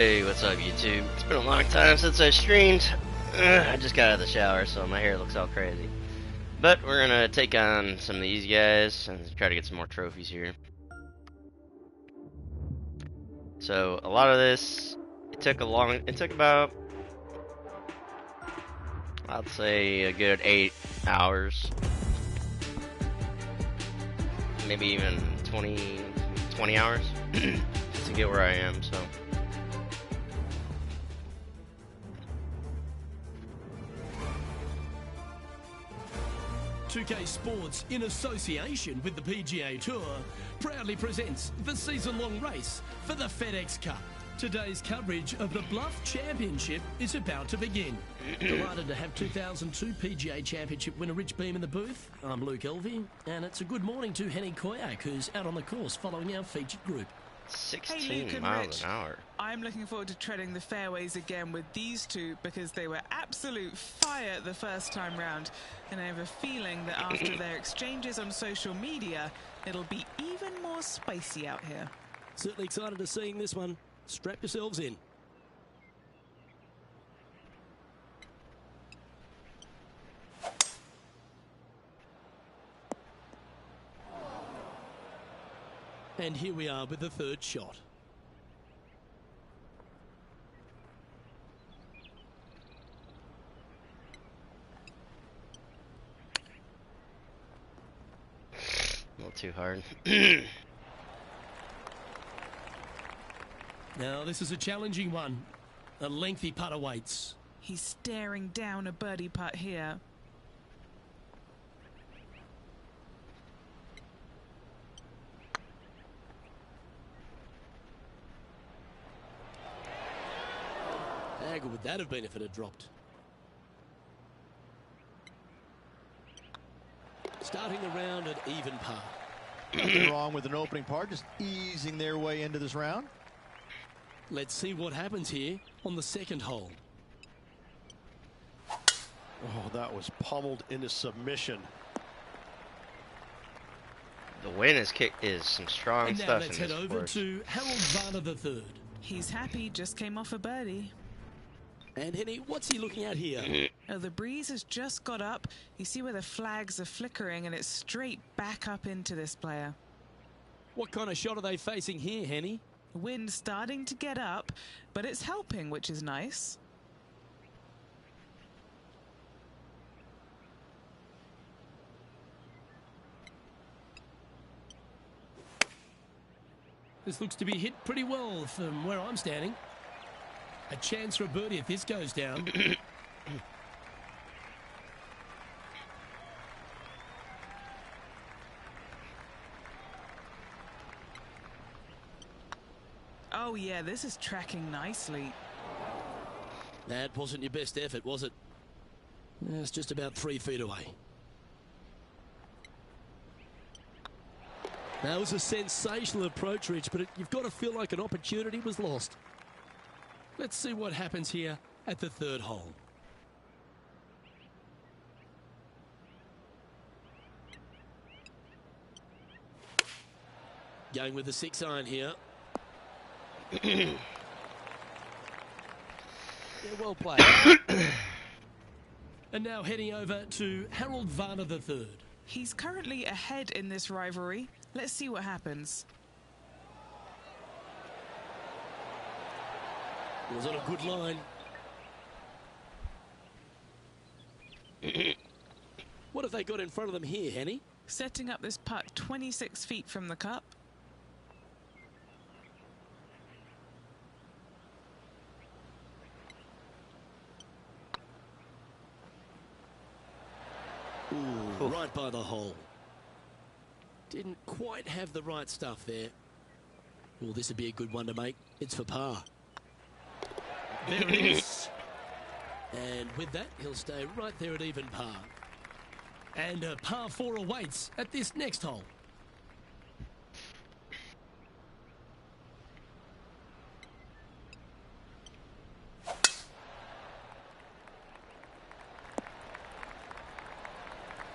Hey, what's up, YouTube? It's been a long time since I streamed. I just got out of the shower, so my hair looks all crazy. But we're gonna take on some of these guys and try to get some more trophies here. So a lot of this, it took about, I'd say a good 8 hours. Maybe even 20 hours to get where I am, so. 2K Sports, in association with the PGA Tour, proudly presents the season-long race for the FedEx Cup. Today's coverage of the Bluff Championship is about to begin. Delighted to have 2002 PGA Championship winner Rich Beam in the booth. I'm Luke Elvey, and it's a good morning to Henny Koyak, who's out on the course following our featured group. 16 miles an hour. I'm looking forward to treading the fairways again with these two because they were absolute fire the first time round, and I have a feeling that after their exchanges on social media, it'll be even more spicy out here. Certainly excited to seeing this one. Strap yourselves in. And here we are with the third shot. A little too hard. Now this is a challenging one. A lengthy putt awaits. He's staring down a birdie putt here. How good would that have been if it had dropped? Starting the round at even par. Nothing wrong with an opening par, just easing their way into this round. Let's see what happens here on the second hole. Oh, that was pummeled into submission. The win is some strong and now stuff let's in head this over course. to Harold Varner III. He's happy, just came off a birdie. And Henny, what's he looking at here? Oh, the breeze has just got up. You see where the flags are flickering, and it's straight back up into this player. What kind of shot are they facing here, Henny? Wind starting to get up, but it's helping, which is nice. This looks to be hit pretty well from where I'm standing. A chance for a birdie if this goes down. Oh yeah, this is tracking nicely. That wasn't your best effort, was it? It's just about 3 feet away. That was a sensational approach, Rich, but you've got to feel like an opportunity was lost. Let's see what happens here at the third hole. Going with the 6-iron here. Yeah, well played. And now heading over to Harold Varner III. He's currently ahead in this rivalry. Let's see what happens. It was on a good line. What have they got in front of them here, Henny? Setting up this putt 26 feet from the cup. Ooh, right by the hole. Didn't quite have the right stuff there. Well, this would be a good one to make. It's for par. There it is. And with that, he'll stay right there at even par. And a par 4 awaits at this next hole.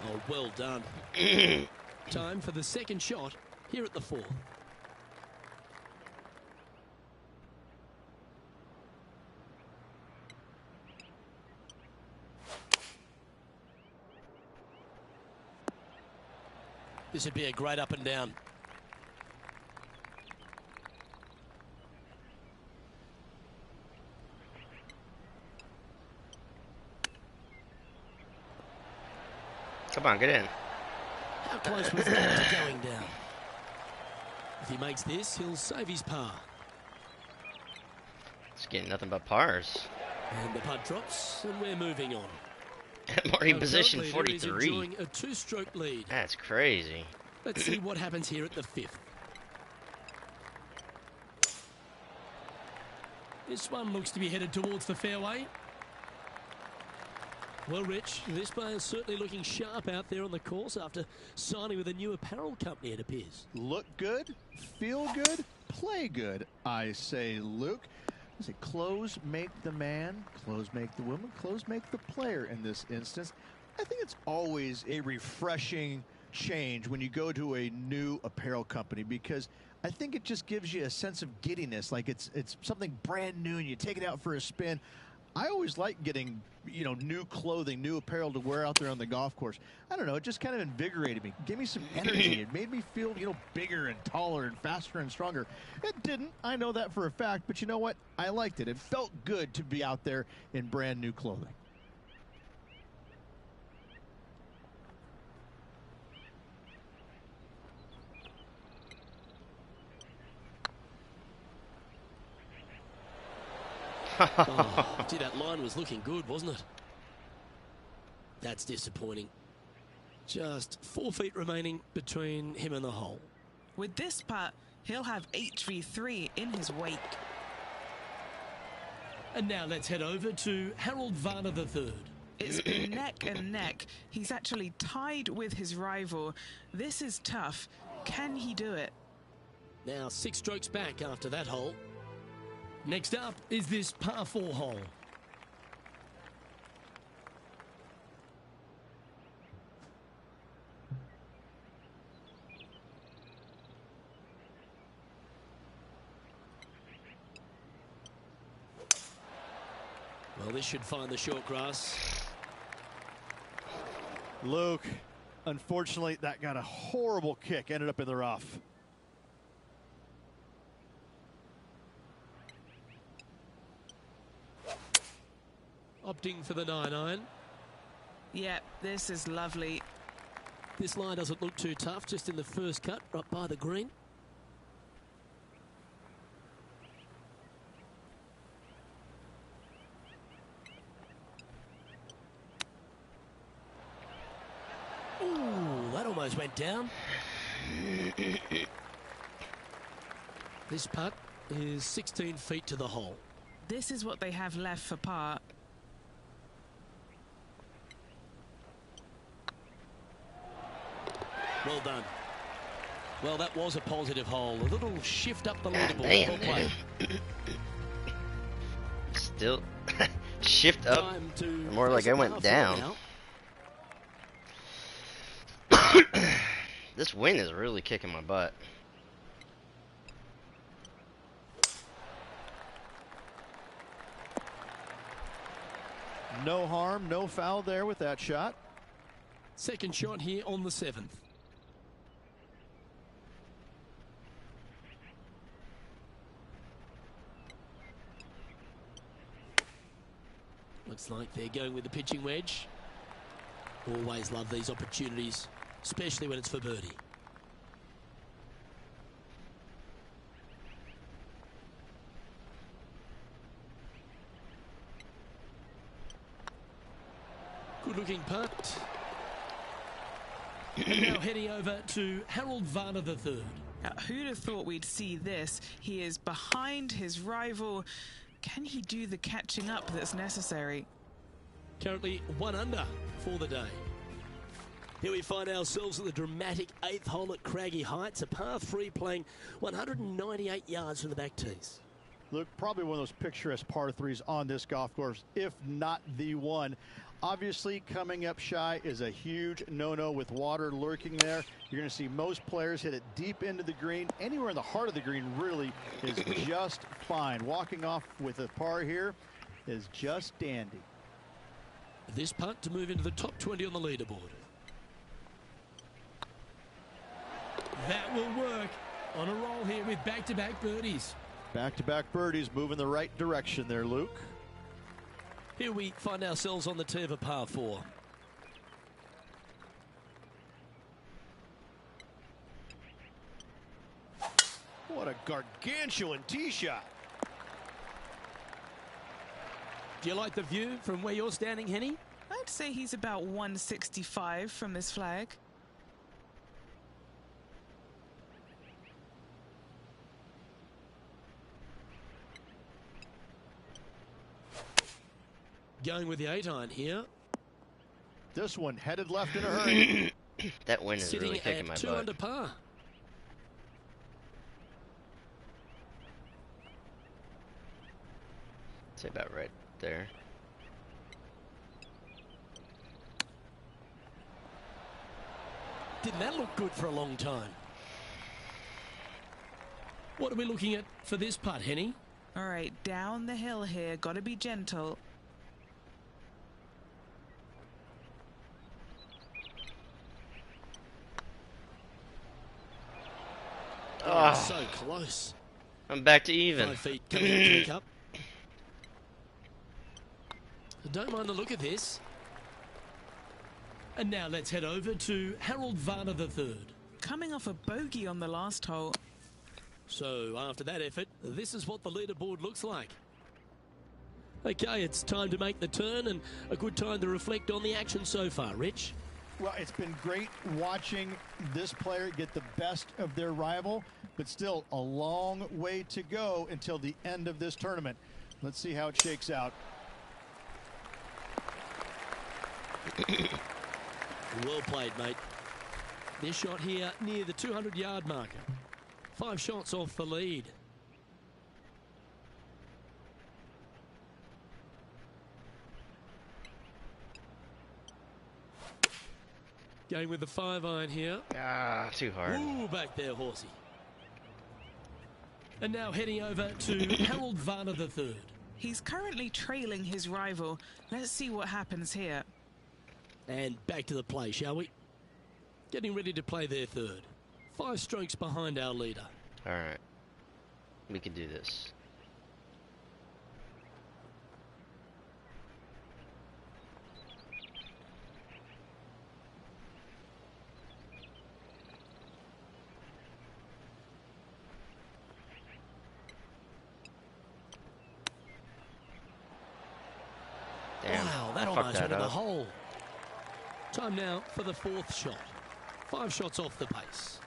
Oh, well done. Time for the second shot here at the 4th. This would be a great up and down. Come on, get in. How close was that to going down? If he makes this, he'll save his par. It's getting nothing but pars. And the putt drops, and we're moving on. Marine position Is 43. enjoying a two-stroke lead. That's crazy. Let's see what happens here at the 5th. This one looks to be headed towards the fairway. Well, Rich, this player is certainly looking sharp out there on the course after signing with a new apparel company, it appears. Look good, feel good, play good, I say, Luke. I say clothes make the man, clothes make the woman, clothes make the player in this instance. I think it's always a refreshing change when you go to a new apparel company, because I think it just gives you a sense of giddiness, like it's something brand new and you take it out for a spin. I always like getting, you know, new clothing, new apparel to wear out there on the golf course. I don't know, it just kind of invigorated me. Gave me some energy. It made me feel, you know, bigger and taller and faster and stronger. It didn't, I know that for a fact, but you know what? I liked it. It felt good to be out there in brand new clothing. Oh, gee, that line was looking good, wasn't it? That's disappointing. Just 4 feet remaining between him and the hole. With this putt, he'll have HV3 in his wake. And now let's head over to Harold Varner III. It's neck and neck. He's actually tied with his rival. This is tough. Can he do it? Now 6 strokes back after that hole. Next up is this par 4 hole. Well, this should find the short grass. Luke, unfortunately, that got a horrible kick, ended up in the rough. Opting for the 9-iron. Yeah, this is lovely. This line doesn't look too tough, just in the first cut, right by the green. Ooh, that almost went down. This putt is 16 feet to the hole. This is what they have left for par. Well done. Well, that was a positive hole. A little shift up the leaderboard. Damn, Well played. Still shift up. Time to More like face I a went par down. four now. This wind is really kicking my butt. No harm, no foul there with that shot. Second shot here on the 7th. Looks like they're going with the pitching wedge. Always love these opportunities, especially when it's for birdie. Good looking putt. And now heading over to Harold Varner III. Now, who'd have thought we'd see this? He is behind his rival. Can he do the catching up that's necessary? Currently 1 under for the day. Here we find ourselves at the dramatic 8th hole at Craggy Heights, a par 3 playing 198 yards from the back tees. Look, probably one of those picturesque par 3s on this golf course, if not the one. Obviously, coming up shy is a huge no-no with water lurking there. You're going to see most players hit it deep into the green. Anywhere in the heart of the green really is just fine. Walking off with a par here is just dandy. This putt to move into the top 20 on the leaderboard. That will work. On a roll here with back-to-back birdies. Back-to-back birdies moving the right direction there, Luke. Here we find ourselves on the tee of a par 4. What a gargantuan tee shot. Do you like the view from where you're standing, Henny? I'd say he's about 165 from this flag. Going with the 8-iron here. This one headed left in a hurry. That wind is Sitting really kicking at my 2 butt. under par. Say about right there. Didn't that look good for a long time? What are we looking at for this putt, Henny? All right, down the hill here. Got to be gentle. Oh, so close. I'm back to even. 5 feet coming up to the cup. Don't mind the look of this. And now let's head over to Harold Varner III. Coming off a bogey on the last hole. So after that effort, this is what the leaderboard looks like. Okay, it's time to make the turn and a good time to reflect on the action so far. Rich? Well, it's been great watching this player get the best of their rival, but still a long way to go until the end of this tournament. Let's see how it shakes out. Well played, mate. This shot here near the 200-yard marker. 5 shots off the lead. Going with the 5-iron here. Ah, too hard. Ooh, back there, horsey. And now heading over to Harold Varner III. He's currently trailing his rival. Let's see what happens here. And back to the play, shall we? Getting ready to play their third. 5 strokes behind our leader. All right. We can do this. Damn. Wow, that I fucked almost that went in the up. hole. Time now for the 4th shot. 5 shots off the pace.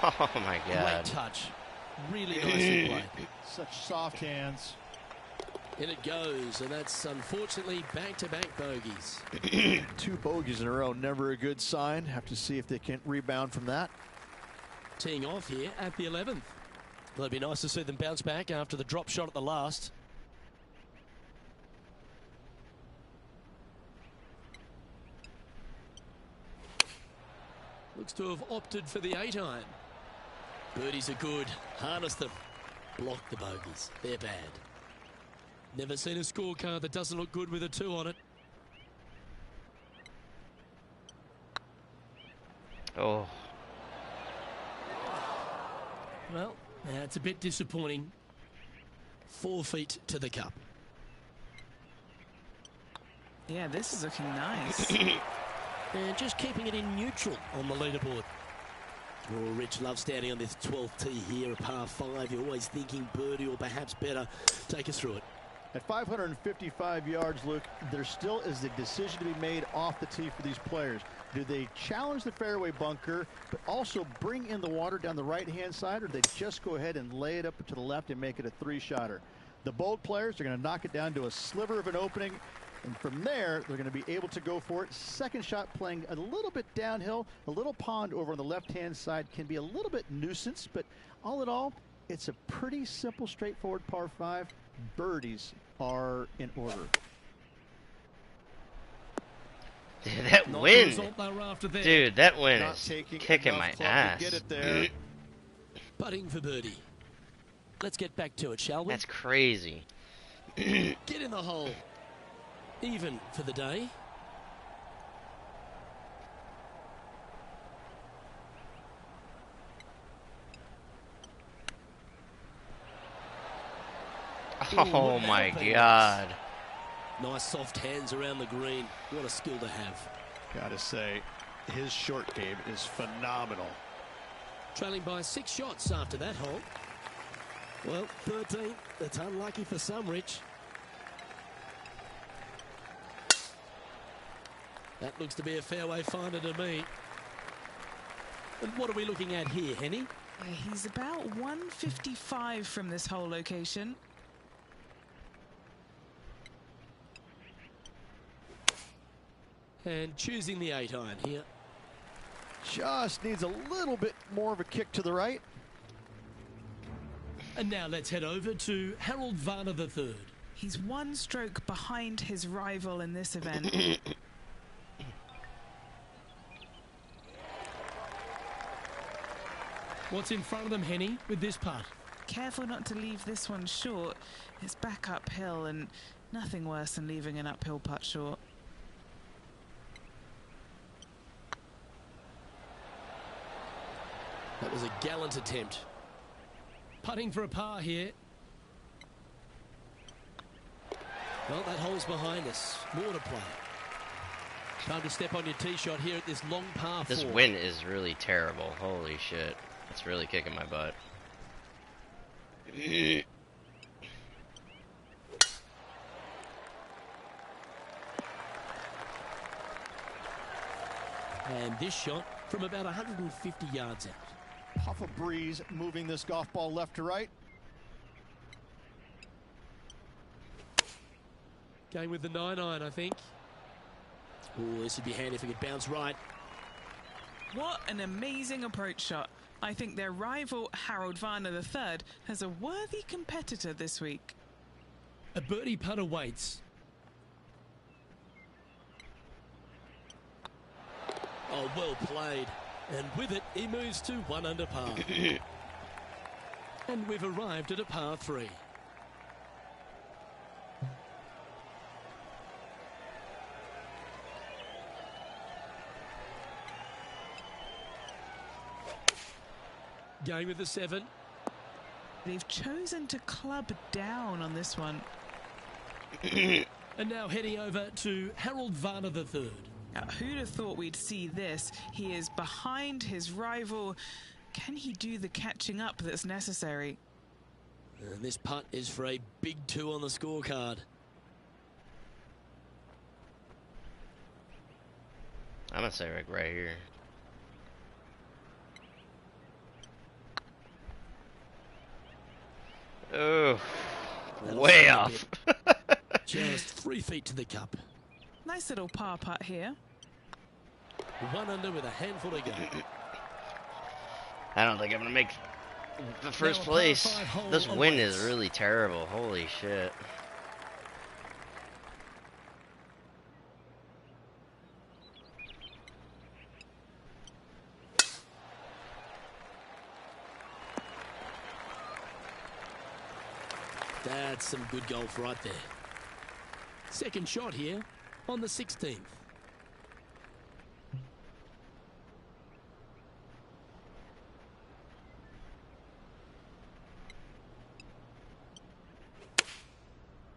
Oh my Great god. touch. Really nicely played. Such soft hands. In it goes, and that's unfortunately back-to-back bogeys. 2 bogeys in a row, never a good sign. Have to see if they can rebound from that. Teeing off here at the 11th. Well, it'd be nice to see them bounce back after the drop shot at the last. Looks to have opted for the 8-iron. Birdies are good. Harness them. Block the bogeys. They're bad. Never seen a scorecard that doesn't look good with a 2 on it. Oh. Well, that's a bit disappointing. 4 feet to the cup. Yeah, this is looking nice. And just keeping it in neutral on the leaderboard. Oh, Rich loves standing on this 12th tee here, a par 5. You're always thinking birdie or perhaps better. Take us through it. At 555 yards, Luke, there still is a decision to be made off the tee for these players. Do they challenge the fairway bunker, but also bring in the water down the right-hand side, or do they just go ahead and lay it up to the left and make it a 3-shotter? The bold players are going to knock it down to a sliver of an opening, and from there, they're going to be able to go for it. Second shot playing a little bit downhill. A little pond over on the left-hand side can be a little bit nuisance, but all in all, it's a pretty simple, straightforward par 5. Birdies are in order. Dude, that Not the wind. result they were after there. Dude, that wind Not is taking kicking enough my club to ass. get it there. Putting for birdie. Let's get back to it, shall we? That's crazy. Get in the hole. Even for the day. Oh my God. Nice soft hands around the green. What a skill to have. Gotta say, his short game is phenomenal. Trailing by 6 shots after that hole. Well, 13. That's unlucky for some, Rich. That looks to be a fairway finder to me. And what are we looking at here, Henny? He's about 155 from this hole location. And choosing the 8-iron here. Just needs a little bit more of a kick to the right. And now let's head over to Harold Varner III. He's 1 stroke behind his rival in this event. What's in front of them, Henny, with this putt? Careful not to leave this one short. It's back uphill, and nothing worse than leaving an uphill putt short. That was a gallant attempt. Putting for a par here. Well, that hole's behind us. More to play. Time to step on your tee shot here at this long par 4. This wind is really terrible. Holy shit. It's really kicking my butt. And this shot from about 150 yards out. Puff of breeze moving this golf ball left to right. Going with the 9-iron, I think. Oh, this would be handy if it could bounce right. What an amazing approach shot. I think their rival, Harold Varner III, has a worthy competitor this week. A birdie putt awaits. Oh, well played. And with it, he moves to 1 under par. And we've arrived at a par 3. Going with the 7. They've chosen to club down on this one. And now heading over to Harold Varner III. Now, who'd have thought we'd see this? He is behind his rival. Can he do the catching up that's necessary? And this putt is for a big 2 on the scorecard. I'm gonna say right here. Oh, way off. Just 3 feet to the cup. Nice little par putt here. 1 under with a handful to go. I don't think I'm gonna make the first place. This wind is really terrible. Holy shit. That's some good golf right there. Second shot here on the 16th.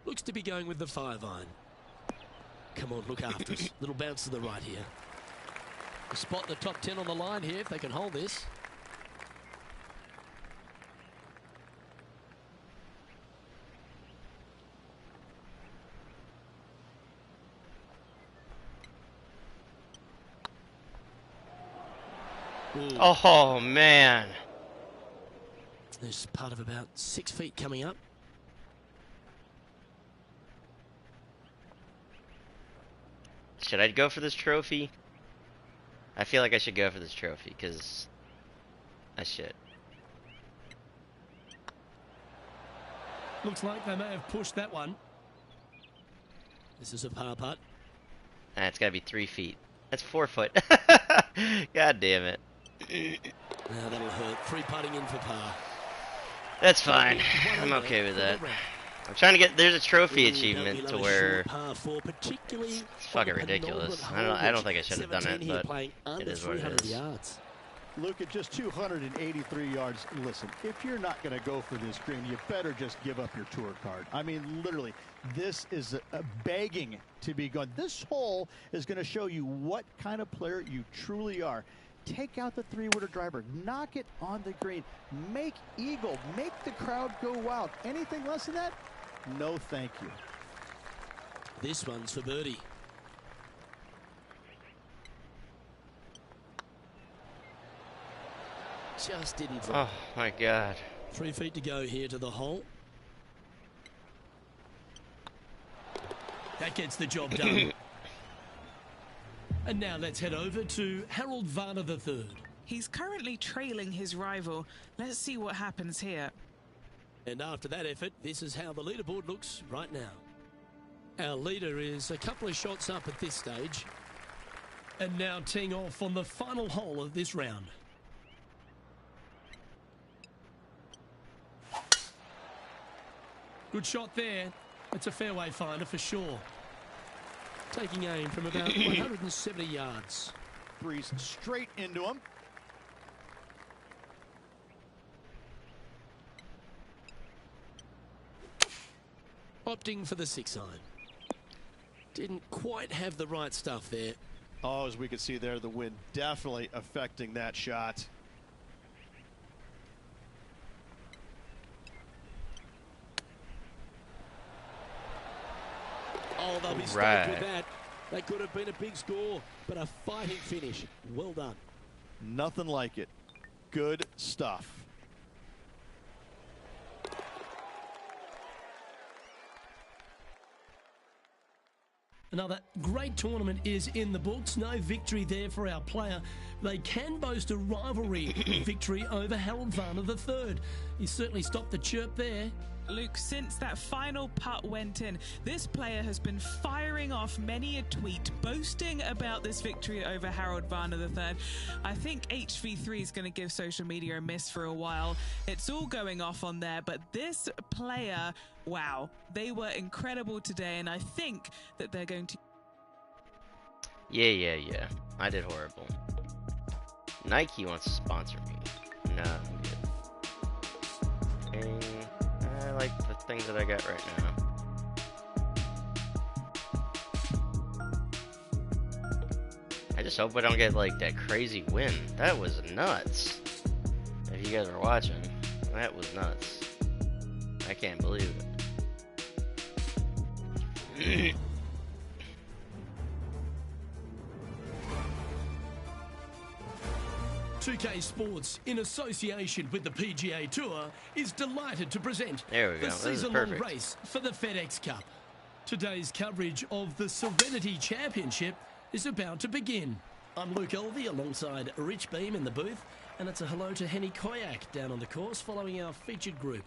Looks to be going with the 5-iron. Come on, look after us. Little bounce to the right here. Spot the top 10 on the line here if they can hold this. Ooh. Oh man. There's part of about 6 feet coming up. Should I go for this trophy? I feel like I should go for this trophy because I should. Looks like they may have pushed that one. This is a par putt. It's got to be 3 feet. That's 4 foot. God damn it. Now that'll hurt. 3 putting in for par. That's fine. I'm okay with that. I'm trying to get. There's a trophy Ooh, achievement don't to you love a where short par four, particularly it's fucking on a ridiculous. penultimate I don't hole, think I should have done 17 it, here, but playing it under is what it 300 is. yards. Luke, at just 283 yards, listen, if you're not going to go for this green, you better just give up your tour card. I mean, literally, this is a begging to be gone. This hole is going to show you what kind of player you truly are. Take out the three-wooder driver, knock it on the green, make eagle, make the crowd go wild. Anything less than that? No, thank you. This one's for birdie. Just didn't drop. Oh my God. 3 feet to go here to the hole. That gets the job done. And now let's head over to Harold Varner III. He's currently trailing his rival. Let's see what happens here. And after that effort, this is how the leaderboard looks right now. Our leader is a couple of shots up at this stage. And now teeing off on the final hole of this round. Good shot there. It's a fairway finder for sure. Taking aim from about 170 yards. Threes straight into him. Opting for the 6 iron. Didn't quite have the right stuff there. Oh, as we can see there, the wind definitely affecting that shot. Oh, they'll be stoked with that. That could have been a big score, but a fighting finish. Well done. Nothing like it. Good stuff. Another great tournament is in the books. No victory there for our player. They can boast a rivalry victory over Harold Varner III. He certainly stopped the chirp there. Luke, since that final putt went in, this player has been firing off many a tweet boasting about this victory over Harold Varner III. I think HV3 is going to give social media a miss for a while. It's all going off on there, but this player, wow, they were incredible today, and I think that they're going to... Yeah. I did horrible. Nike wants to sponsor me. No, I'm good. And I like the things that I got right now. I just hope I don't get like that crazy wind. That was nuts. If you guys are watching, that was nuts. I can't believe it. 2K Sports, in association with the PGA Tour, is delighted to present There we go. the This is season-long perfect. race for the FedEx Cup. Today's coverage of the Serenity Championship is about to begin. I'm Luke Elvey alongside Rich Beam in the booth, and it's a hello to Henny Koyak down on the course following our featured group.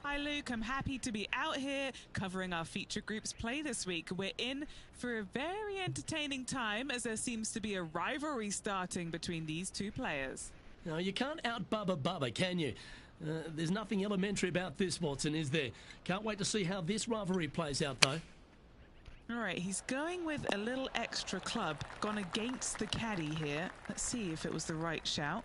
Hi Luke, I'm happy to be out here covering our feature group's play this week. We're in for a very entertaining time as there seems to be a rivalry starting between these two players. Now, you can't out-Bubba Bubba, can you? There's nothing elementary about this, Watson, is there? Can't wait to see how this rivalry plays out, though. All right, he's going with a little extra club, gone against the caddy here. Let's see if it was the right shout.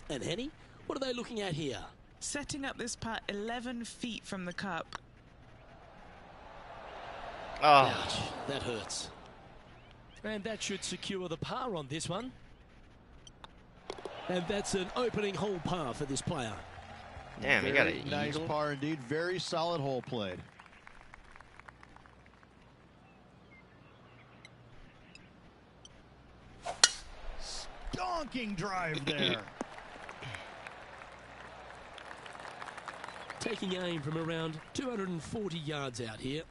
And Henny, what are they looking at here? Setting up this putt 11 feet from the cup. Oh, Ouch, that hurts. And that should secure the par on this one. And that's an opening hole par for this player. damn, he got Very an nice eagle. par indeed. Very solid hole played. Stonking drive there. Taking aim from around 240 yards out here.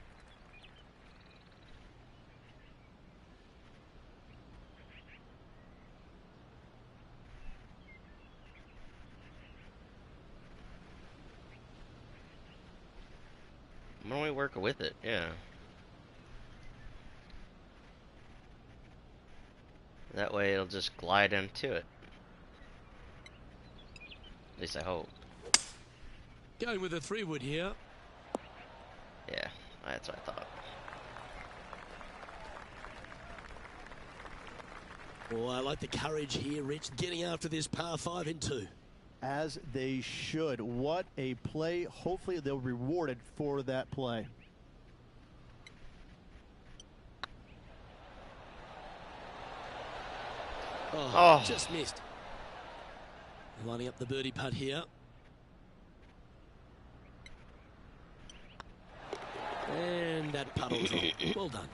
Why don't we work with it? Yeah. That way it'll just glide into it. At least I hope. Going with a 3-wood here. That's what I thought. Oh, I like the courage here, Rich, getting after this par 5 in 2. As they should. What a play. Hopefully they'll be rewarded for that play. Oh, just missed. Lining up the birdie putt here. And that puddle's on. Well done.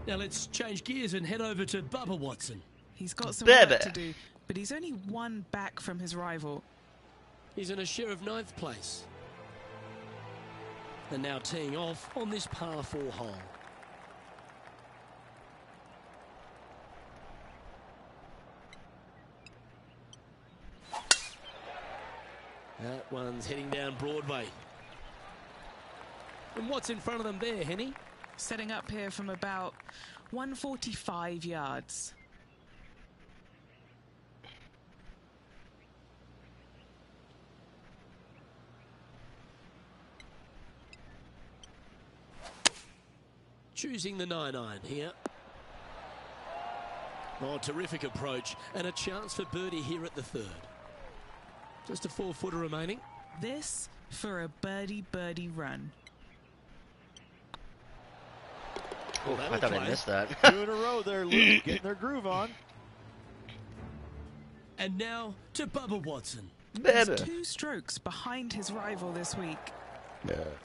Now let's change gears and head over to Bubba Watson. He's got some work to do, but he's only one back from his rival. He's in a share of 9th place. And now teeing off on this par 4 hole. That one's heading down Broadway. And what's in front of them there, Henny? Setting up here from about 145 yards. Choosing the 9-iron here. Oh, terrific approach. And a chance for birdie here at the 3rd. Just a 4-footer remaining. This for a birdie run. Oh, I thought I missed that. 2 in a row there, Luke, getting their groove on. And now to Bubba Watson. He's 2 strokes behind his rival this week.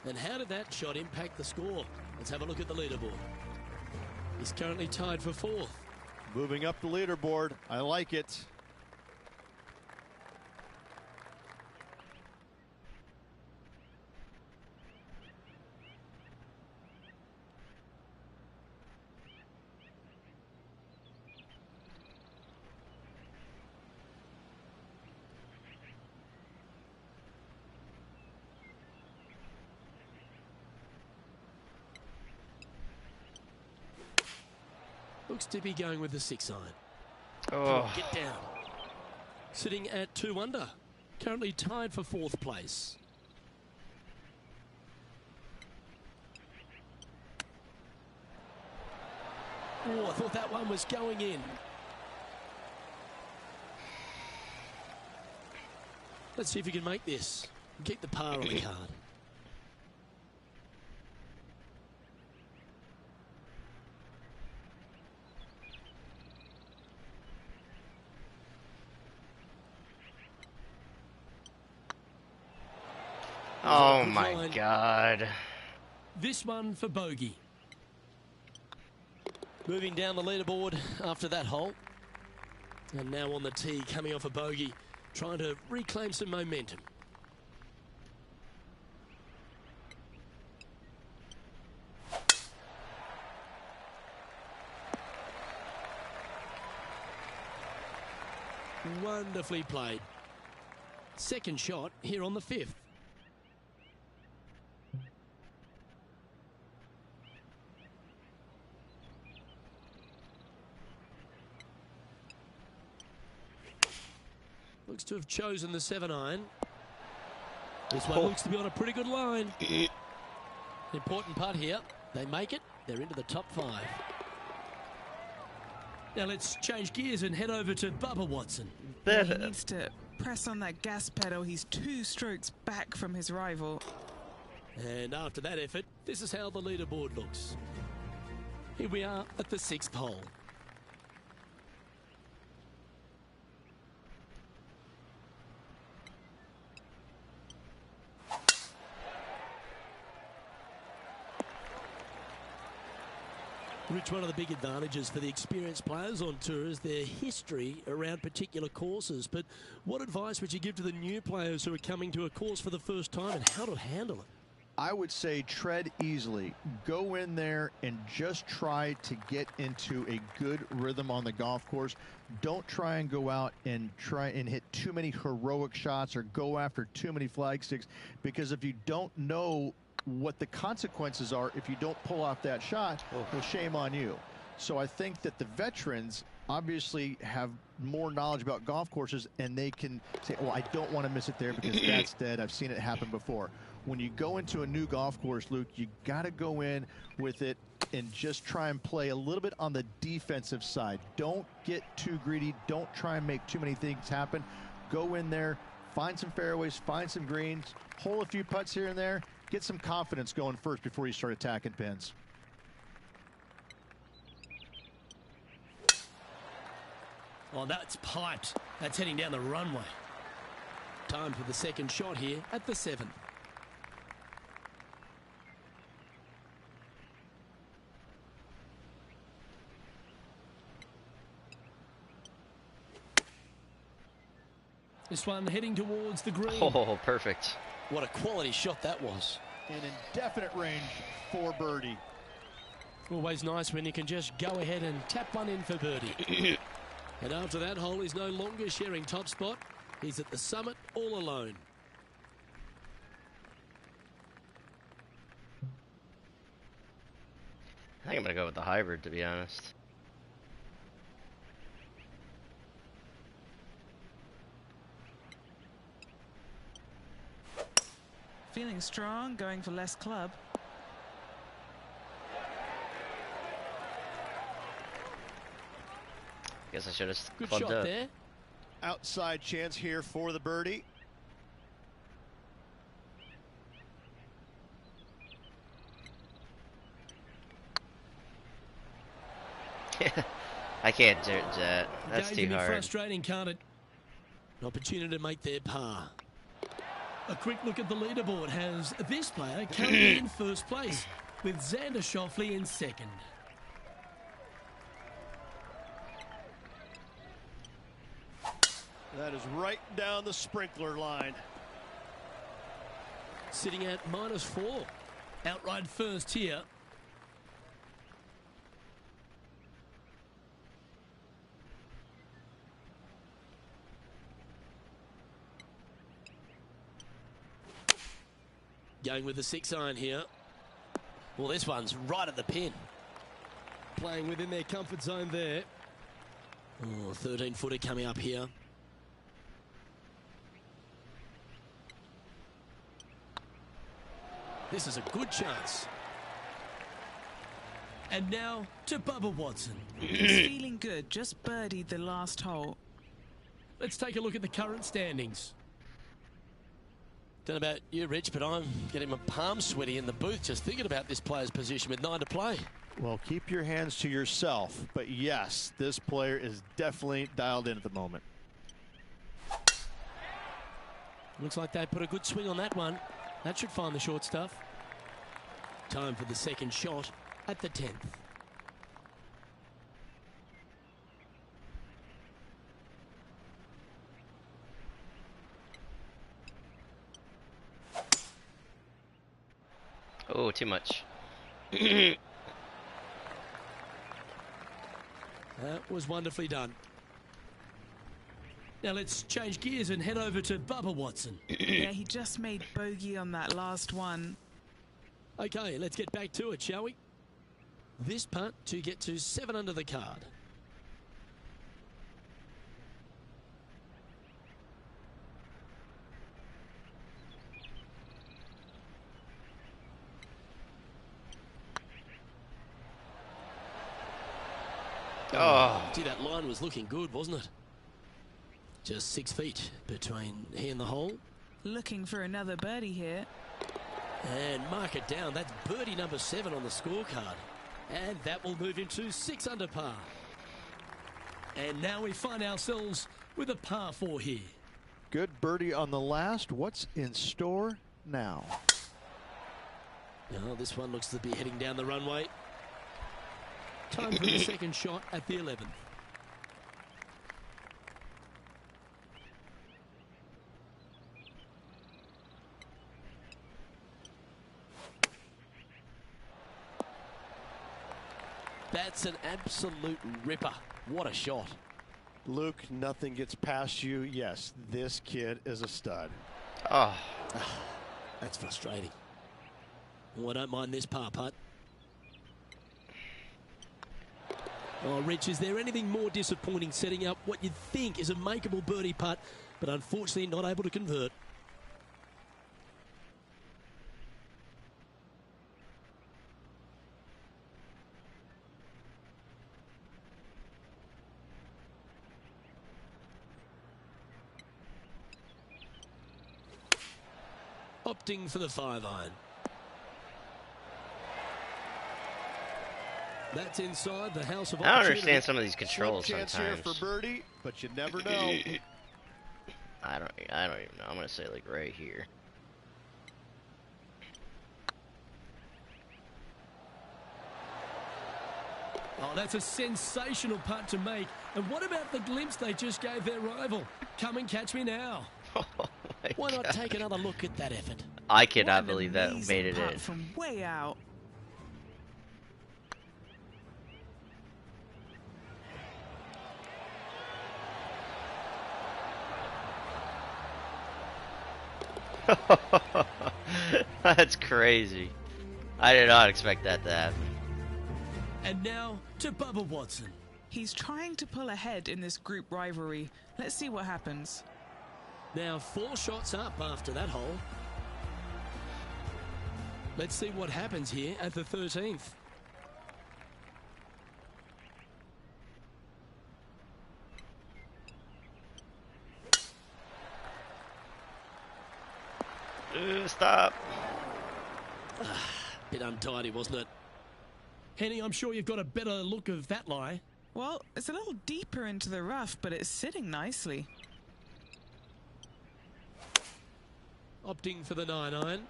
And how did that shot impact the score? Let's have a look at the leaderboard. He's currently tied for 4th. Moving up the leaderboard. I like it. Looks to be going with the 6-iron. Oh. Get down. Sitting at 2 under. Currently tied for 4th place. Oh, I thought that one was going in. Let's see if we can make this. Keep the par on the card. Oh my God. This one for bogey. Moving down the leaderboard after that hole. And now on the tee, coming off a bogey, trying to reclaim some momentum. Wonderfully played. Second shot here on the 5th. Looks to have chosen the 7-iron. This one looks to be on a pretty good line. Important putt here. They make it. They're into the top 5. Now let's change gears and head over to Bubba Watson. He needs to press on that gas pedal. He's 2 strokes back from his rival. And after that effort, this is how the leaderboard looks. Here we are at the 6th hole. Rich, one of the big advantages for the experienced players on tour is their history around particular courses. But what advice would you give to the new players who are coming to a course for the first time and how to handle it? I would say tread easily. Go in there and just try to get into a good rhythm on the golf course. Don't try and go out and try and hit too many heroic shots or go after too many flag sticks, because if you don't know what the consequences are if you don't pull off that shot, well, shame on you. So I think that the veterans, obviously have more knowledge about golf courses, and they can say, oh, I don't want to miss it there because that's dead. I've seen it happen before. When you go into a new golf course, Luke, you got to go in with it and just try and play a little bit on the defensive side. Don't get too greedy. Don't try and make too many things happen. Go in there, find some fairways, find some greens, hole a few putts here and there, get some confidence going first before you start attacking pins. Oh, that's piped. That's heading down the runway. Time for the second shot here at the 7th. This one heading towards the green. Oh, perfect. What a quality shot that was. An indefinite range for birdie. Always nice when you can just go ahead and tap one in for birdie. And after that hole, he's no longer sharing top spot. He's at the summit all alone. I think I'm going to go with the hybrid, to be honest. Feeling strong, going for less club. Guess I should have Good clubbed shot up. there. Outside chance here for the birdie. I can't do that. That's Game too can be hard. frustrating, can't it? An opportunity to make their par. A quick look at the leaderboard has this player currently in first place, with Xander Schauffele in second. That is right down the sprinkler line. Sitting at -4. Outright first here. Going with the 6-iron here. Well, this one's right at the pin. Playing within their comfort zone there. Oh, 13-footer coming up here. This is a good chance. And now to Bubba Watson. He's feeling good, just birdied the last hole. Let's take a look at the current standings. Don't know about you, Rich, but I'm getting my palms sweaty in the booth just thinking about this player's position with 9 to play. Well, keep your hands to yourself. But yes, this player is definitely dialed in at the moment. Looks like they put a good swing on that one. That should find the short stuff. Time for the second shot at the 10th. Oh, too much. That was wonderfully done. Now let's change gears and head over to Bubba Watson. Yeah, he just made bogey on that last one. Okay, let's get back to it, shall we? This putt to get to 7 under the card. Oh. Gee, that line was looking good, wasn't it? Just 6 feet between he and the hole. Looking for another birdie here. And mark it down. That's birdie number 7 on the scorecard. And that will move him to 6 under par. And now we find ourselves with a par 4 here. Good birdie on the last. What's in store now? Oh, this one looks to be heading down the runway. Time for the second shot at the 11th. That's an absolute ripper. What a shot. Luke, nothing gets past you. Yes, this kid is a stud. Oh. That's frustrating. Oh, I don't mind this par putt. Oh, Rich, is there anything more disappointing setting up what you'd think is a makeable birdie putt, but unfortunately not able to convert? Opting for the 5-iron. That's inside the house of I don't opportunity. understand some of these controls Slim chance sometimes. here for birdie, but you never know. I don't even know. I'm gonna say like right here. Oh, that's a sensational putt to make. And what about the glimpse they just gave their rival? Come and catch me now. Oh my Why not God. take another look at that effort? I What cannot an believe that amazing made it putt in. from way out. That's crazy. I did not expect that to happen. And now to Bubba Watson. He's trying to pull ahead in this group rivalry. Let's see what happens. Now 4 shots up after that hole. Let's see what happens here at the 13th. Stop. Bit untidy, wasn't it? Henny, I'm sure you've got a better look of that lie. Well, it's a little deeper into the rough, but it's sitting nicely. Opting for the 9-iron.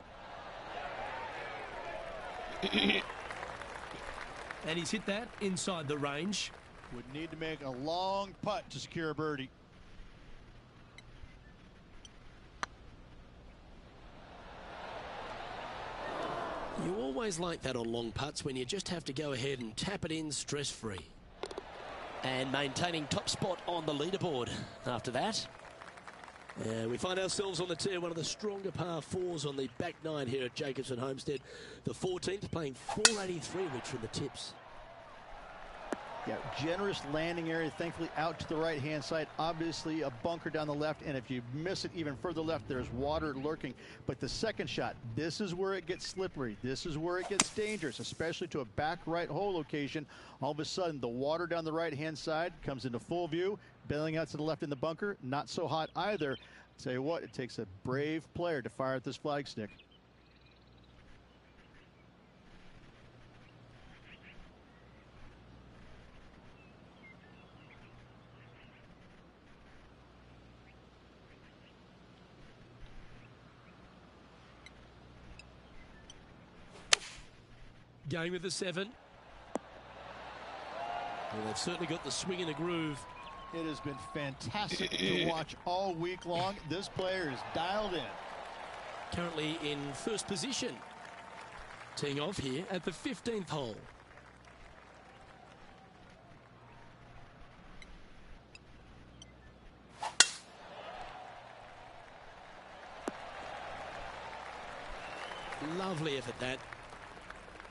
And he's hit that inside the range. Would need to make a long putt to secure a birdie. You always like that on long putts when you just have to go ahead and tap it in stress-free. And maintaining top spot on the leaderboard after that. We find ourselves on the tee, one of the stronger par 4s on the back 9 here at Jacobson Homestead. The 14th playing 483, Rich, from the tips. Yeah, generous landing area, thankfully out to the right-hand side. Obviously a bunker down the left, and if you miss it even further left, there's water lurking. But the second shot, this is where it gets slippery. This is where it gets dangerous, especially to a back right hole location. All of a sudden, the water down the right-hand side comes into full view. Bailing out to the left in the bunker, not so hot either. Tell you what, it takes a brave player to fire at this flag stick. Going with the 7. Well, they've certainly got the swing in a groove. It has been fantastic to watch all week long. This player is dialed in. Currently in first position. Teeing off here at the 15th hole. Lovely effort that.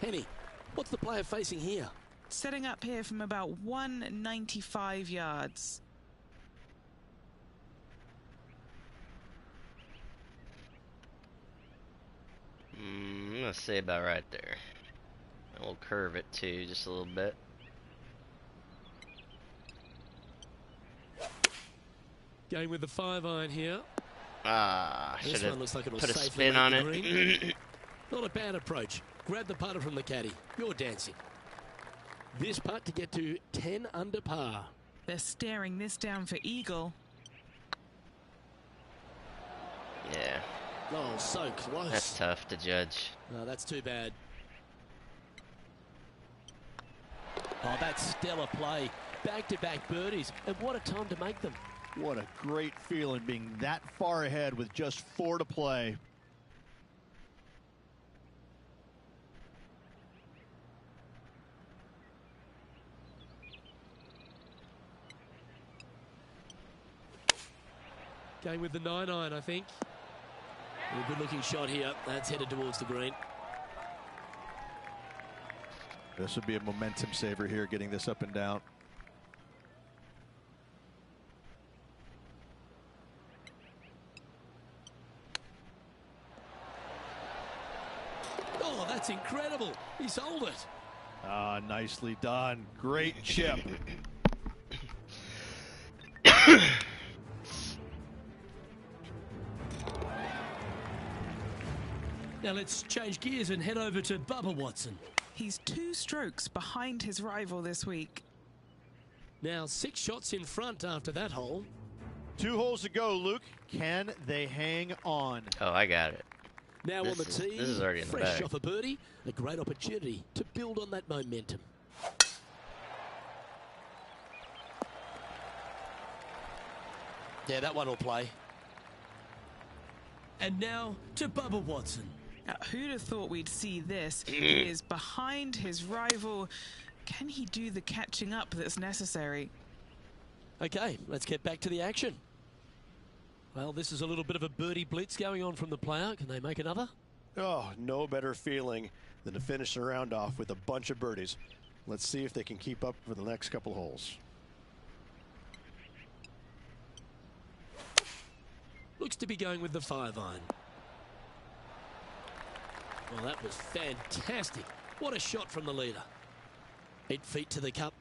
Henny, what's the player facing here? Setting up here from about 195 yards. I'm gonna say about right there. And we'll curve it too, just a little bit. Going with the 5-iron here. Ah, This should one have looks like it'll put a safely spin make on the it. green. Not a bad approach. Grab the putter from the caddy. You're dancing. This putt to get to 10 under par. They're staring this down for eagle. Yeah, Oh, so close. that's tough to judge. No, that's too bad. Oh, that's stellar play. Back-to-back birdies. And what a time to make them. What a great feeling being that far ahead with just 4 to play. Going with the 9-iron, I think. A good looking shot here. That's headed towards the green. This would be a momentum saver here, getting this up and down. Oh, that's incredible. He sold it. Ah, nicely done. Great chip. Now let's change gears and head over to Bubba Watson. He's 2 strokes behind his rival this week. Now 6 shots in front after that hole. 2 holes to go, Luke. Can they hang on? Oh, I got it. Now on the tee, this is already in the fresh bag. off a birdie, a great opportunity to build on that momentum. Yeah, that one will play. And now to Bubba Watson. Now, who'd have thought we'd see this? He is behind his rival. Can he do the catching up that's necessary? Okay, let's get back to the action. Well, this is a little bit of a birdie blitz going on from the player. Can they make another? Oh, no better feeling than to finish the round off with a bunch of birdies. Let's see if they can keep up for the next couple holes. Looks to be going with the 5-iron. Well, that was fantastic. What a shot from the leader. 8 feet to the cup.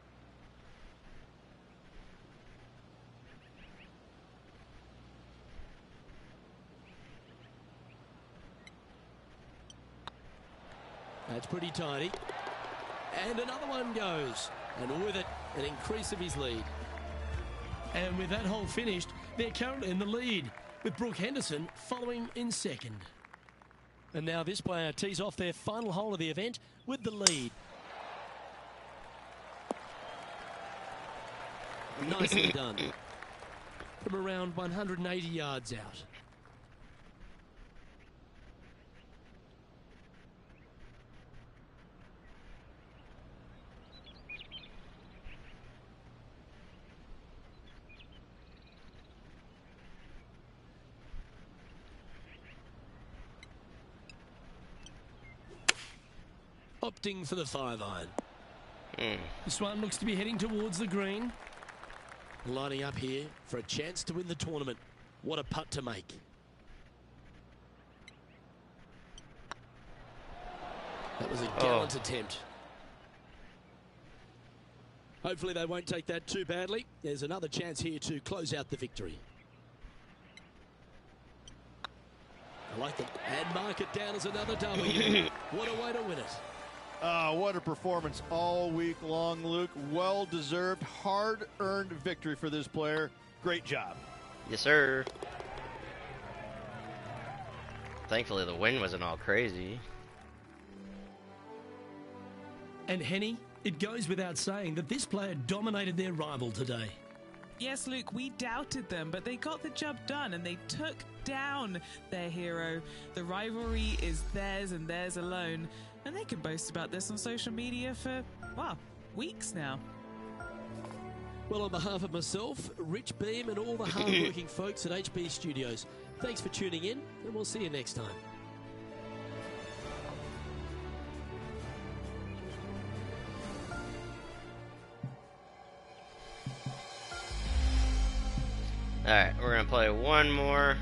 That's pretty tidy. And another one goes. And with it, an increase of his lead. And with that hole finished, they're currently in the lead, with Brooke Henderson following in second. And now this player tees off their final hole of the event with the lead. Nicely done. From around 180 yards out. Opting for the 5-iron. This one looks to be heading towards the green. Lining up here for a chance to win the tournament. What a putt to make. That was a gallant attempt. Hopefully they won't take that too badly. There's another chance here to close out the victory. I like it. And mark it down as another W. What a way to win it. What a performance all week long, Luke. Well-deserved, hard-earned victory for this player. Great job. Yes, sir. Thankfully, the wind wasn't all crazy. And Henny, it goes without saying that this player dominated their rival today. Yes, Luke, we doubted them, but they got the job done and they took down their hero. The rivalry is theirs and theirs alone, and they can boast about this on social media for, well, weeks now. Well, on behalf of myself, Rich Beam, and all the hard-working folks at HB Studios, thanks for tuning in, and we'll see you next time. Alright, we're going to play one more.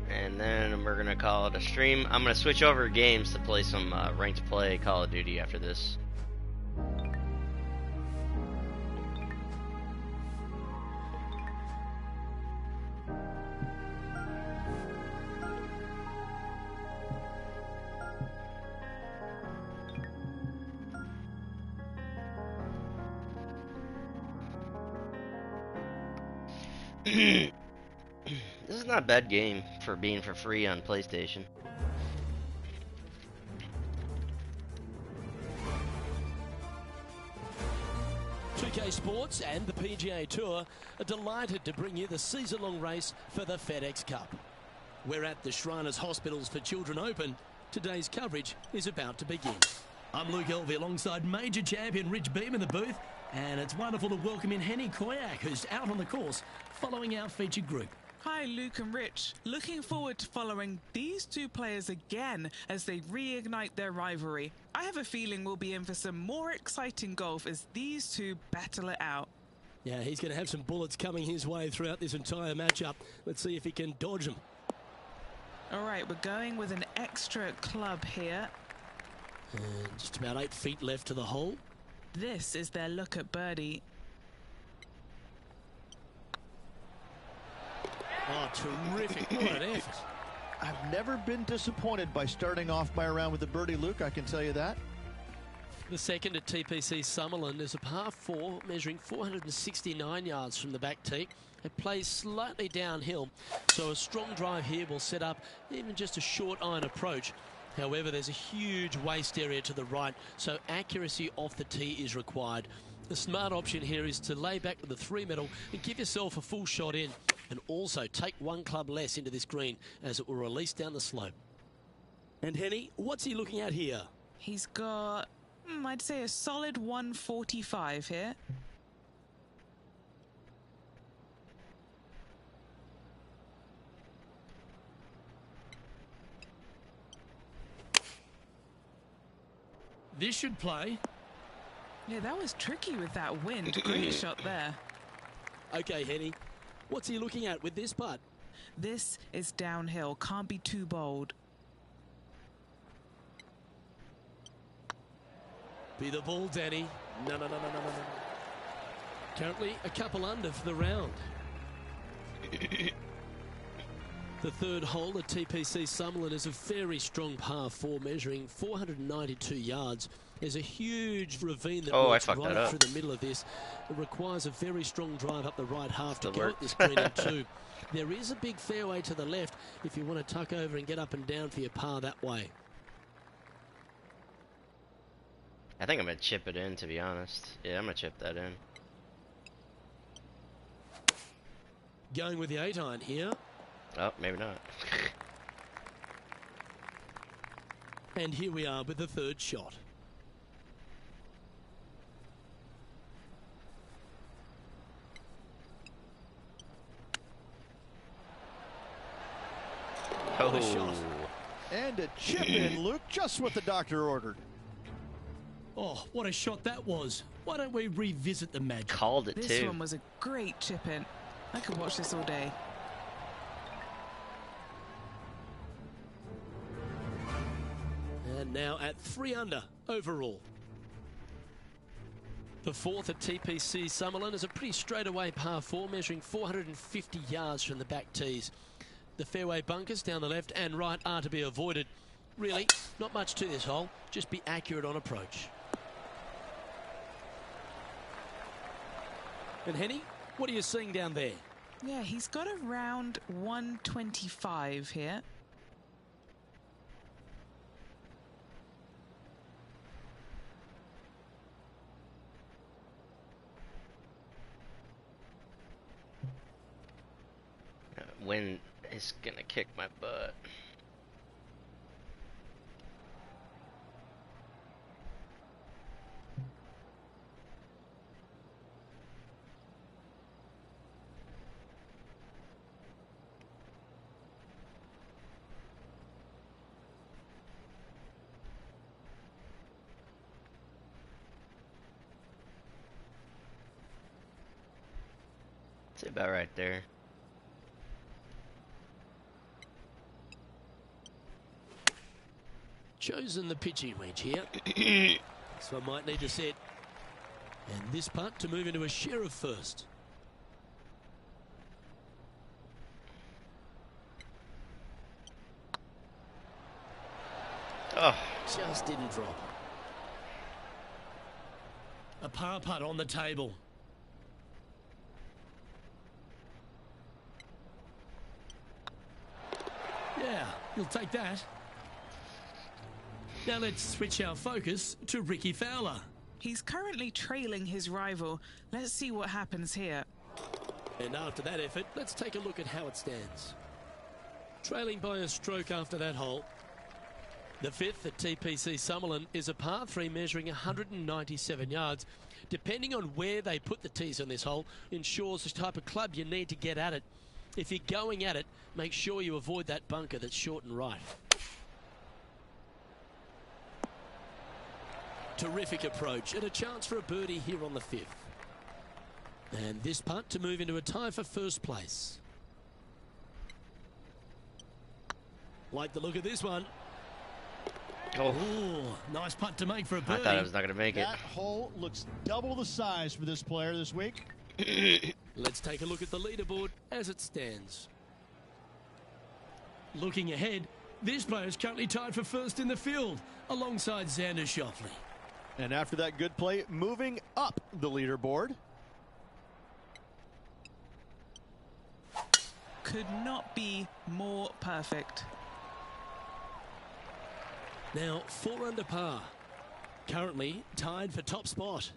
And then we're going to call it a stream. I'm going to switch over games to play some ranked play Call of Duty after this. This is not a bad game for being for free on PlayStation. Sports and the PGA Tour are delighted to bring you the season-long race for the FedEx Cup. We're at the Shriners Hospitals for Children Open. Today's coverage is about to begin. I'm Luke Elvey alongside major champion Rich Beam in the booth, and it's wonderful to welcome in Henny Koyak, who's out on the course following our featured group. Hi, Luke and Rich. Looking forward to following these two players again as they reignite their rivalry. I have a feeling we'll be in for some more exciting golf as these two battle it out. Yeah, he's going to have some bullets coming his way throughout this entire matchup. Let's see if he can dodge them. All right, we're going with an extra club here. And just about 8 feet left to the hole. This is their look at birdie. Oh, terrific. What an effort. I've never been disappointed by starting off my round with a birdie, Luke, I can tell you that. The second at TPC Summerland is a par 4 measuring 469 yards from the back tee. It plays slightly downhill, so a strong drive here will set up even just a short iron approach. However, there's a huge waste area to the right, so accuracy off the tee is required. The smart option here is to lay back with the 3-metal and give yourself a full shot in, and also take 1 club less into this green as it will release down the slope. And Henny, what's he looking at here? He's got, I'd say a solid 145 here. This should play. Yeah, that was tricky with that wind. Great shot there. Okay, Henny, what's he looking at with this putt? This is downhill. Can't be too bold. Be the ball, Danny. No. Currently a couple under for the round. The third hole at TPC Summerland is a very strong par 4 measuring 492 yards. There's a huge ravine that works right through the middle of this. It requires a very strong drive up the right half to go at this green in 2. There is a big fairway to the left if you want to tuck over and get up and down for your par that way. I think I'm going to chip it in, to be honest. Yeah, I'm going to chip that in. Going with the 8-iron here. Oh, maybe not. And here we are with the third shot. Oh. Shot. And a chip in, Luke, just what the doctor ordered. Oh, what a shot that was. Why don't we revisit the magic? Called it, This too. one was a great chip in. I could watch this all day. And now at 3 under overall. The fourth at TPC Summerland is a pretty straightaway par 4 measuring 450 yards from the back tees. The fairway bunkers down the left and right are to be avoided. Really, not much to this hole. Just be accurate on approach. And Henny, what are you seeing down there? Yeah, he's got around 125 here. Wind is going to kick my butt. It's about right there. Chosen the pitching wedge here. So I might need to set. And this putt to move into a share of first. Oh. Just didn't drop. A par putt on the table. Yeah, you'll take that. Now let's switch our focus to Ricky Fowler. He's currently trailing his rival. Let's see what happens here. And after that effort, let's take a look at how it stands. Trailing by a stroke after that hole. The fifth at TPC Summerland is a par 3 measuring 197 yards. Depending on where they put the tees on this hole ensures the type of club you need to get at it. If you're going at it, make sure you avoid that bunker that's short and right. Terrific approach and a chance for a birdie here on the 5th. And this putt to move into a tie for first place. Like the look of this one. Oh, nice putt to make for a I birdie. thought I was not going to make it. That hole looks double the size for this player this week. Let's take a look at the leaderboard as it stands. Looking ahead, this player is currently tied for first in the field, alongside Xander Schauffele. And after that good play, moving up the leaderboard. Could not be more perfect. Now 4 under par. Currently tied for top spot.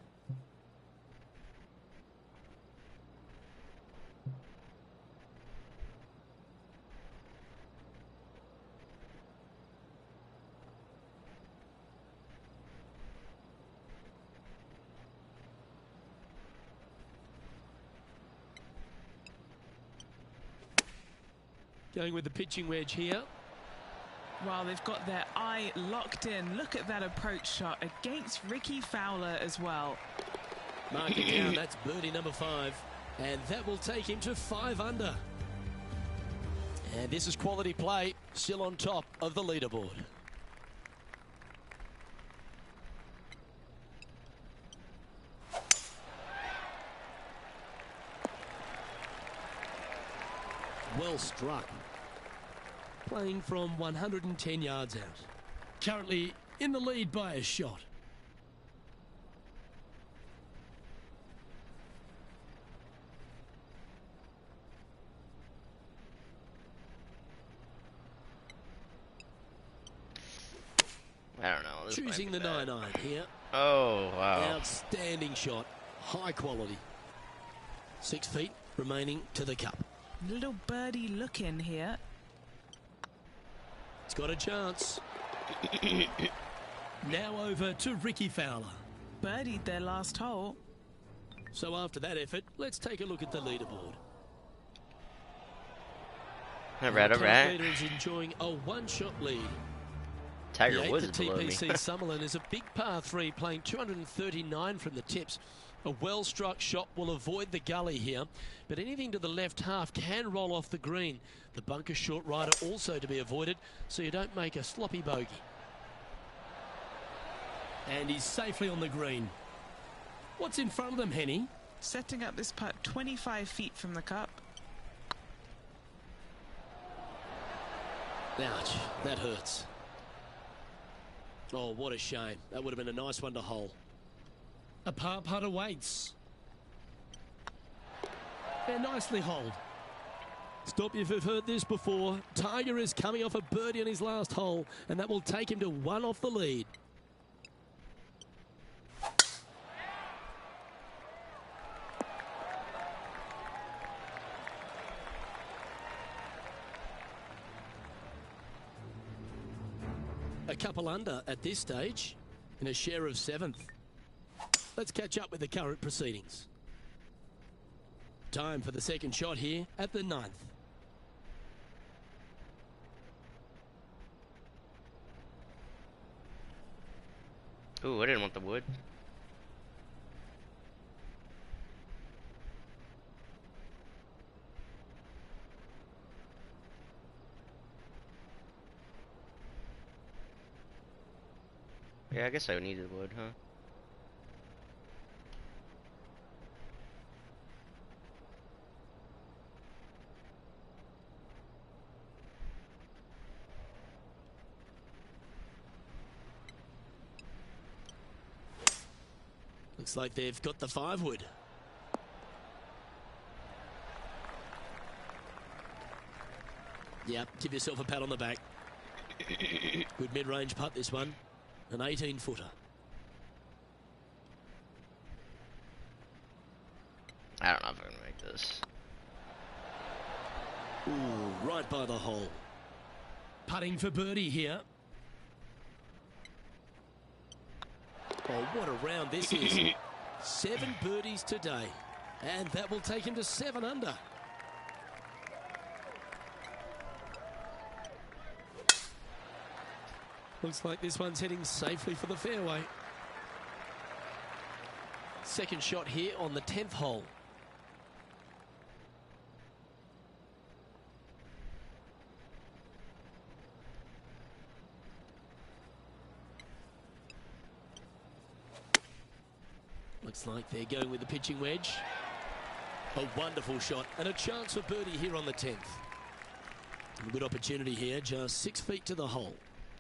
Going with the pitching wedge here. Well, they've got their eye locked in. Look at that approach shot against Ricky Fowler as well. Mark it down, that's birdie number 5. And that will take him to 5 under. And this is quality play, still on top of the leaderboard. Well struck. Playing from 110 yards out. Currently in the lead by a shot. I don't know. This Choosing the might be 9-iron bad. here. Oh, wow. Outstanding shot. High quality. 6 feet remaining to the cup. Little birdie look in here. It's got a chance. Now over to Ricky Fowler. Birdied their last hole. So after that effort, let's take a look at the leaderboard. All right, all right. Leader is enjoying a 1-shot lead. Tiger The 8th Woods at is below me. TPC Summerlin is a big par 3, playing 239 from the tips. A well-struck shot will avoid the gully here, but anything to the left half can roll off the green. The bunker short rider also to be avoided, so you don't make a sloppy bogey. And he's safely on the green. What's in front of them, Henny? Setting up this putt 25 feet from the cup. Ouch, that hurts. Oh, what a shame. That would have been a nice one to hole. A par putt awaits. They're nicely holed. Stop if you've heard this before. Tiger is coming off a birdie on his last hole, and that will take him to 1 off the lead. A couple under at this stage in a share of 7th. Let's catch up with the current proceedings. Time for the second shot here at the 9th. Ooh, I didn't want the wood. Yeah, I guess I needed wood, huh? Looks like they've got the 5 wood. Yep, give yourself a pat on the back. Good mid-range putt, this one. An 18-footer. I don't know if I'm gonna make this. Ooh, right by the hole. Putting for birdie here. Oh, what a round this is. 7 birdies today. And that will take him to 7 under. Looks like this one's heading safely for the fairway. Second shot here on the 10th hole. Looks like they're going with the pitching wedge. A wonderful shot and a chance for birdie here on the 10th. A good opportunity here, just 6 feet to the hole.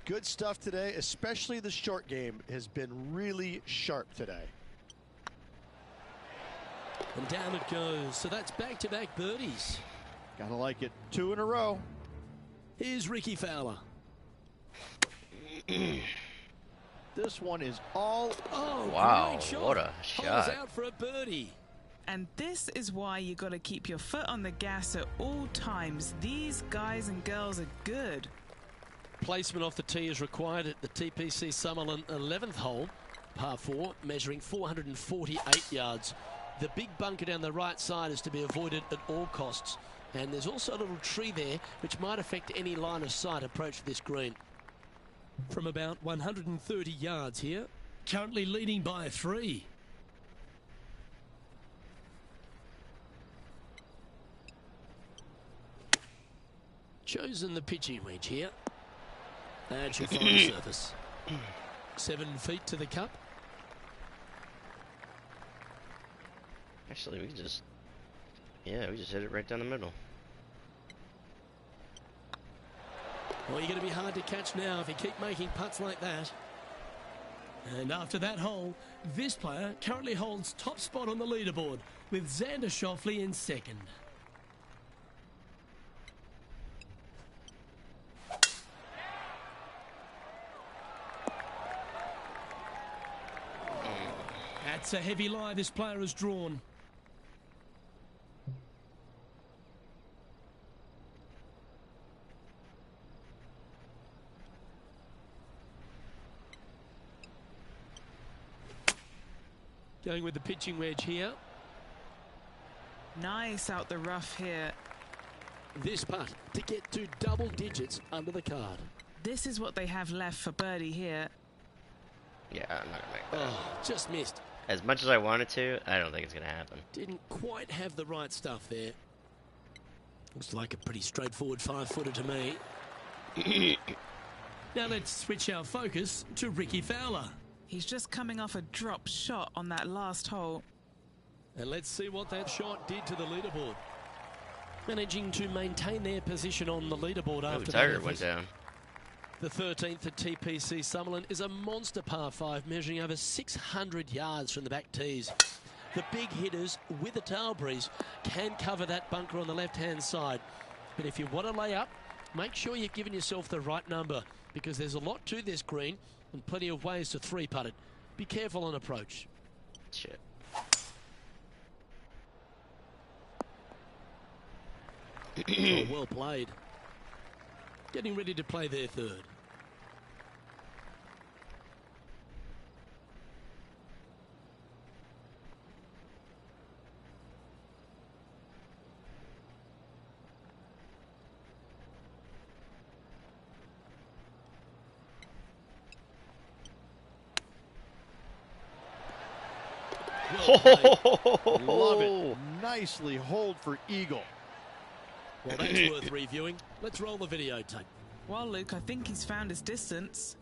Good stuff today, especially the short game has been really sharp today. And down it goes. So that's back-to-back birdies. Gotta like it. 2 in a row. Here's Ricky Fowler. This one is all. Oh, Wow, great shot. what a Holes shot. out for a birdie. And this is why you got to keep your foot on the gas at all times. These guys and girls are good. Placement off the tee is required at the TPC Summerlin 11th hole, par 4, measuring 448 yards. The big bunker down the right side is to be avoided at all costs. And there's also a little tree there which might affect any line of sight approach to this green. From about 130 yards here, currently leading by 3. Chosen the pitching wedge here. And she'll find the surface. 7 feet to the cup. Actually, we just hit it right down the middle. Well, you're going to be hard to catch now if you keep making putts like that. And after that hole, this player currently holds top spot on the leaderboard with Xander Schauffele in second. That's a heavy lie this player has drawn. Going with the pitching wedge here. Nice out the rough here. This putt to get to double digits under the card. This is what they have left for birdie here. Yeah, I'm not gonna make that. Oh, just missed. As much as I wanted to, I don't think it's gonna happen. Didn't quite have the right stuff there. Looks like a pretty straightforward 5-footer to me. Now let's switch our focus to Ricky Fowler. He's just coming off a drop shot on that last hole. And let's see what that shot did to the leaderboard. Managing to maintain their position on the leaderboard Oh, after Tiger that went down. The 13th at TPC Summerlin is a monster par 5 measuring over 600 yards from the back tees. The big hitters with a tail breeze can cover that bunker on the left-hand side. But if you want to lay up, make sure you've given yourself the right number because there's a lot to this green and plenty of ways to 3-putt it. Be careful on approach. Shit. Oh, well played. Getting ready to play their third. Well played. Love it. Nicely hold for eagle. Well, that's worth reviewing. Let's roll the videotape. Well, Luke, I think he's found his distance.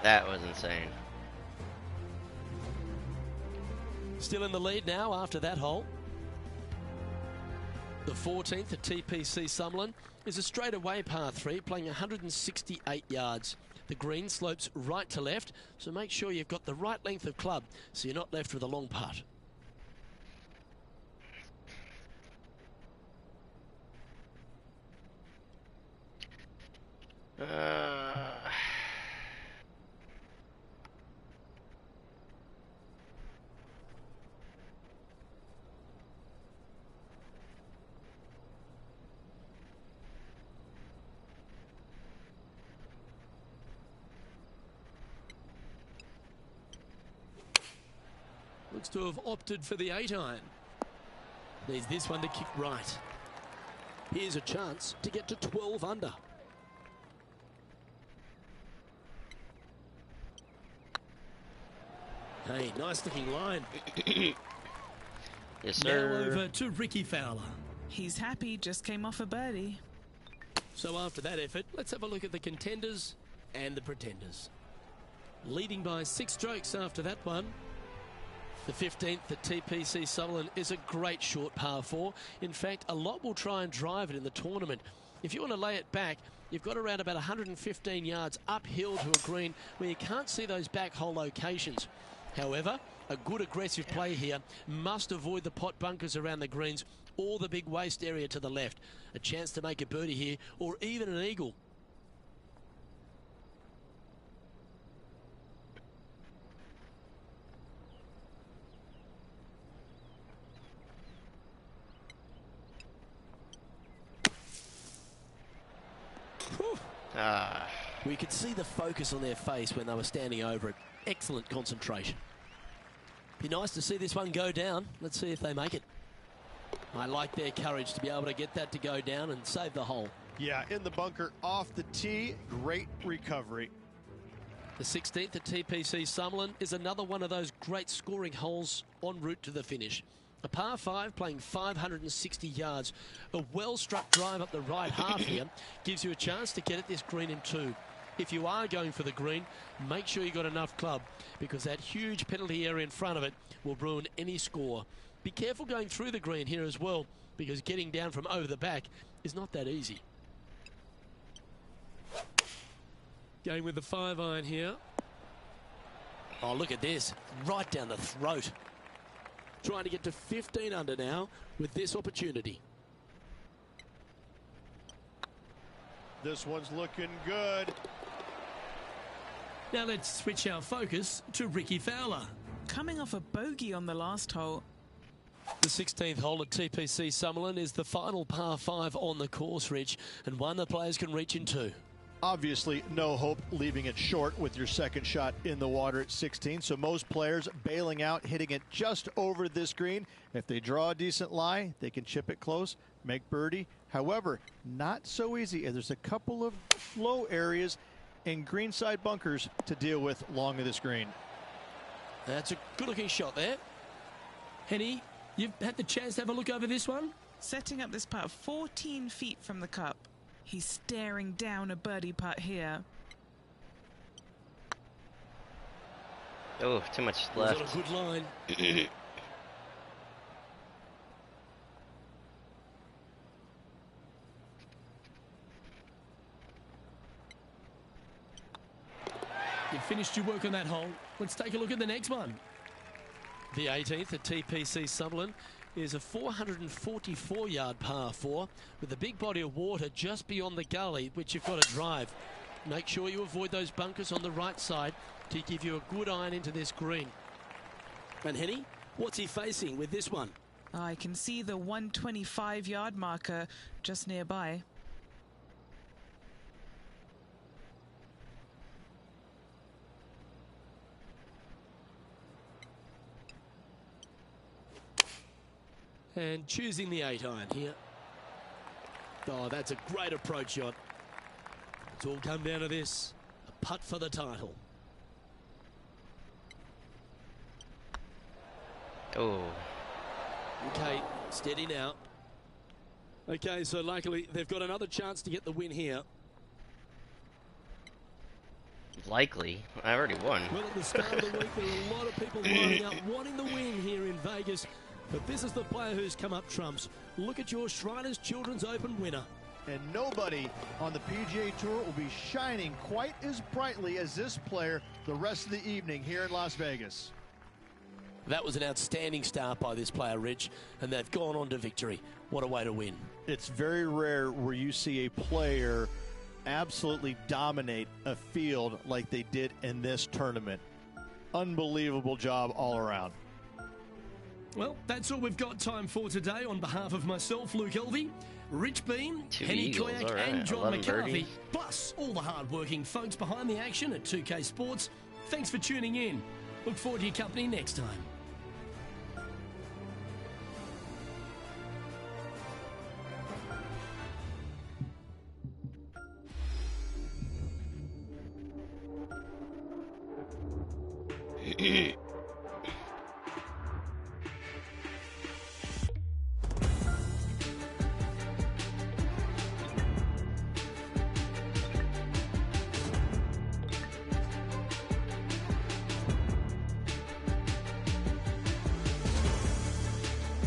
That was insane. Still in the lead now after that hole. The 14th at TPC Summerlin is a straightaway par 3 playing 168 yards. The green slopes right to left, so make sure you've got the right length of club so you're not left with a long putt. Looks to have opted for the 8-iron. Needs this one to kick right. Here's a chance to get to 12 under. Hey, nice looking line. Yes, Now sir. over to Ricky Fowler. He's happy, just came off a birdie. So after that effort, let's have a look at the contenders and the pretenders. Leading by 6 strokes after that one. The 15th at TPC Sutherland is a great short par 4. In fact, a lot will try and drive it in the tournament. If you want to lay it back, you've got around about 115 yards uphill to a green where you can't see those back hole locations. However, a good aggressive play here must avoid the pot bunkers around the greens or the big waste area to the left. A chance to make a birdie here or even an eagle. We could see the focus on their face when they were standing over it. Excellent concentration. Be nice to see this one go down. Let's see if they make it. I like their courage to be able to get that to go down and save the hole. Yeah, in the bunker off the tee. Great recovery. The 16th at TPC Sutherland is another one of those great scoring holes en route to the finish. A par 5 playing 560 yards. A well-struck drive up the right half here gives you a chance to get at this green in 2. If you are going for the green, make sure you got enough club because that huge penalty area in front of it will ruin any score. Be careful going through the green here as well because getting down from over the back is not that easy. Going with the 5-iron here. Oh, look at this. Right down the throat. Trying to get to 15 under now with this opportunity. This one's looking good. Now let's switch our focus to Ricky Fowler. Coming off a bogey on the last hole. The 16th hole at TPC Sutherland is the final par 5 on the course, Rich, and one the players can reach in 2. Obviously, no hope leaving it short with your second shot in the water at 16. So most players bailing out, hitting it just over this green. If they draw a decent lie, they can chip it close, make birdie. However, not so easy. There's a couple of low areas and greenside bunkers to deal with along this green. That's a good-looking shot there. Henny, you've had the chance to have a look over this one? Setting up this putt 14 feet from the cup. He's staring down a birdie putt here. Oh, too much Was left. on a good line. You've finished your work on that hole. Let's take a look at the next one. The 18th at TPC Sutherland is a 444-yard par 4 with a big body of water just beyond the gully, which you've got to drive. Make sure you avoid those bunkers on the right side to give you a good iron into this green. And Henny, what's he facing with this one? I can see the 125-yard marker just nearby. And choosing the 8-iron here. Oh, that's a great approach shot. It's all come down to this. A putt for the title. Oh. Okay, steady now. Okay, so luckily they've got another chance to get the win here. Likely. I already won. Well, at the start of the week, there were a lot of people lining up wanting the win here in Vegas. But this is the player who's come up trumps. Look at your Shriners Children's Open winner. And nobody on the PGA Tour will be shining quite as brightly as this player the rest of the evening here in Las Vegas. That was an outstanding start by this player, Rich, and they've gone on to victory. What a way to win. It's very rare where you see a player absolutely dominate a field like they did in this tournament. Unbelievable job all around. Well, that's all we've got time for today. On behalf of myself, Luke Elvey, Rich Beam, Two Henny eagles, Koyak, all right, and John 11 McCarthy, birdies. plus all the hard-working folks behind the action at 2K Sports. Thanks for tuning in. Look forward to your company next time.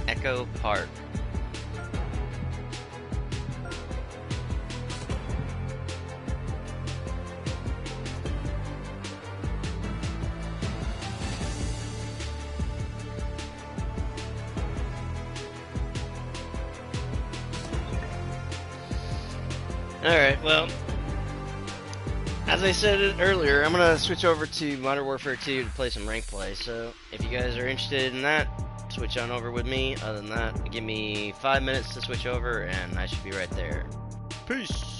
Echo Park. Alright, well, as I said earlier, I'm going to switch over to Modern Warfare 2 to play some rank play, so if you guys are interested in that, switch on over with me. Other than that, give me 5 minutes to switch over, and I should be right there. Peace!